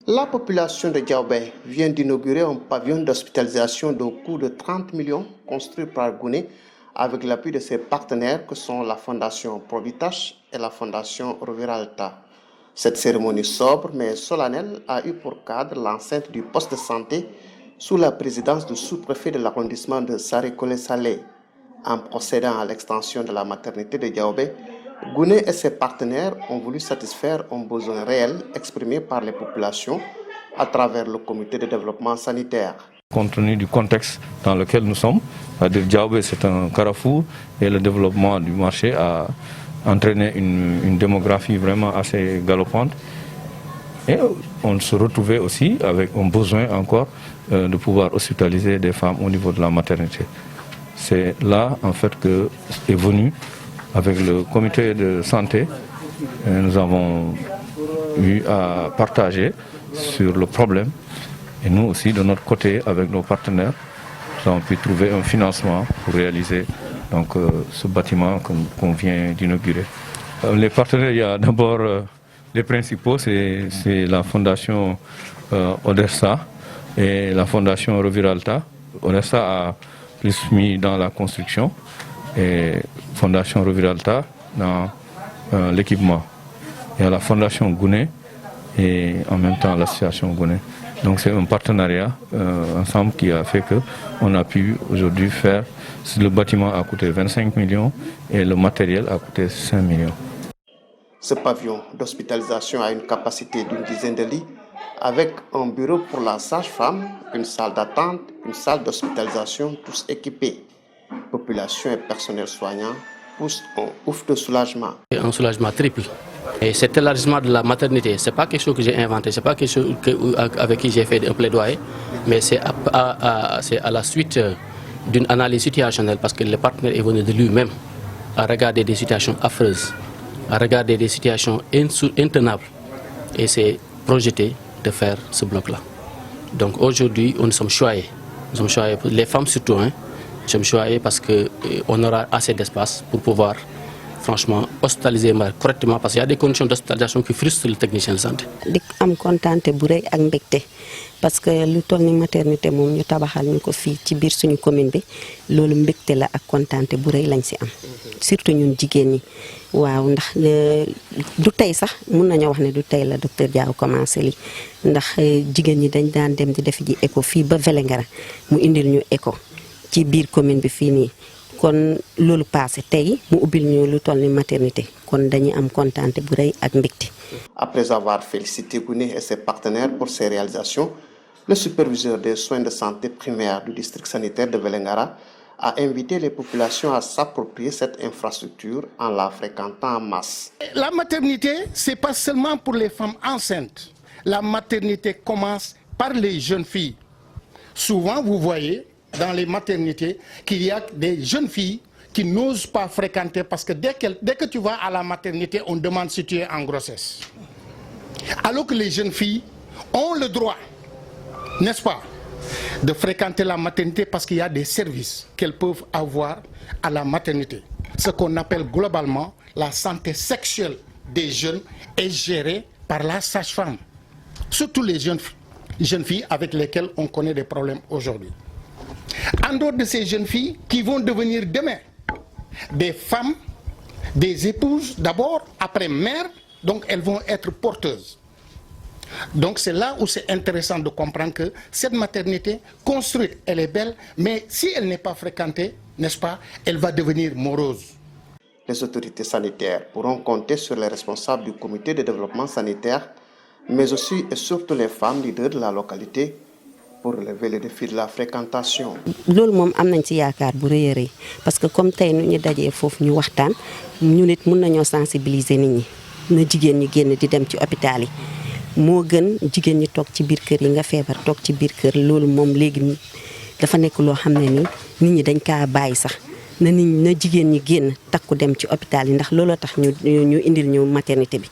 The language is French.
La population de Diaobé vient d'inaugurer un pavillon d'hospitalisation de coût de 30 millions construit par Gouné avec l'appui de ses partenaires que sont la Fondation Provitache et la Fondation Roviralta. Cette cérémonie sobre mais solennelle a eu pour cadre l'enceinte du poste de santé sous la présidence du sous-préfet de l'arrondissement de Saré-Kolé-Salé. En procédant à l'extension de la maternité de Diaobé, Gouné et ses partenaires ont voulu satisfaire un besoin réel exprimé par les populations à travers le comité de développement sanitaire. Compte tenu du contexte dans lequel nous sommes, Diaobé c'est un carrefour et le développement du marché a entraîné une démographie vraiment assez galopante. Et on se retrouvait aussi avec un besoin encore de pouvoir hospitaliser des femmes au niveau de la maternité. C'est là en fait que est venu avec le comité de santé, nous avons eu à partager sur le problème et nous aussi de notre côté avec nos partenaires, nous avons pu trouver un financement pour réaliser donc, ce bâtiment qu'on vient d'inaugurer. Les partenaires, il y a d'abord les principaux, c'est la fondation Odersa et la fondation Roviralta. Odersa a plus mis dans la construction et Fondation Roviralta dans l'équipement. Il y a la Fondation Gouné et en même temps l'association Gouné. Donc c'est un partenariat ensemble qui a fait qu'on a pu aujourd'hui faire. Le bâtiment a coûté 25 millions et le matériel a coûté 5 millions. Ce pavillon d'hospitalisation a une capacité d'une dizaine de lits avec un bureau pour la sage-femme, une salle d'attente, une salle d'hospitalisation, tous équipés. Population et personnel soignant poussent un ouf de soulagement. Un soulagement triple. Et cet élargissement de la maternité, ce n'est pas quelque chose que j'ai inventé, ce n'est pas quelque chose avec qui j'ai fait un plaidoyer, mais c'est à la suite d'une analyse situationnelle parce que le partenaire est venu de lui-même à regarder des situations affreuses, à regarder des situations intenables et s'est projeté de faire ce bloc-là. Donc aujourd'hui, nous sommes choyés. Nous sommes choyés, les femmes surtout, nous sommes choyés parce qu'on aura assez d'espace pour pouvoir franchement hospitaliser correctement parce qu'il y a des conditions d'hospitalisation qui frustrent le technicien de santé. di am kontaante bu rëy ak mbégte parce que lu toll ni maternité moom ñu tabaxal ñu ko fii ci biir suñu commune bi loolu mbégte la ak kontaante bu rëy lañ si am surtout ñun jigéen ñi waaw ndax du tey sax mun nañoo wax ne du tey la docteur Diaw commencé li ndax jigéen ñi dañ daan dem di def ji écho fii ba Vélingara mu indil ñu écho ci biir commune bi fii nii kon loolu passé tey mu ubbil ñu lu toll ni maternité kon dañuy am kontaante bu rëy ak mbégte. Après avoir félicité Gouné et ses partenaires pour ces réalisations, le superviseur des soins de santé primaires du district sanitaire de Vélingara a invité les populations à s'approprier cette infrastructure en la fréquentant en masse. La maternité, ce n'est pas seulement pour les femmes enceintes. La maternité commence par les jeunes filles. Souvent, vous voyez dans les maternités qu'il y a des jeunes filles qui n'osent pas fréquenter parce que dès que tu vas à la maternité, on demande si tu es en grossesse. Alors que les jeunes filles ont le droit, n'est-ce pas, de fréquenter la maternité parce qu'il y a des services qu'elles peuvent avoir à la maternité. Ce qu'on appelle globalement la santé sexuelle des jeunes est gérée par la sage-femme. Surtout les jeunes filles avec lesquelles on connaît des problèmes aujourd'hui. En dehors de ces jeunes filles qui vont devenir demain des femmes, des épouses d'abord, après mères, donc elles vont être porteuses. Donc c'est là où c'est intéressant de comprendre que cette maternité construite, elle est belle, mais si elle n'est pas fréquentée, n'est-ce pas, elle va devenir morose. Les autorités sanitaires pourront compter sur les responsables du comité de développement sanitaire, mais aussi et surtout les femmes leaders de la localité pour relever le défi de la fréquentation. loolu moom am nañ ci yaakaar bu rëy a rëy parce que comme tey nu ñu dajee foofu ñu waxtaan ñu nit mën nañoo sensibiliser nit ñi na jigéen ñi génn di dem ci hôpital yi moo gën jigéen ñi toog ci biir kër yi nga feebar toog ci biir kër loolu moom léegi dafa nekk loo xam ne ni nit ñi dañ kaa bàyyi sax na jigéen ñi génn takku dem ci hôpital yi ndax looloo tax ñu indil ñu maternité bi.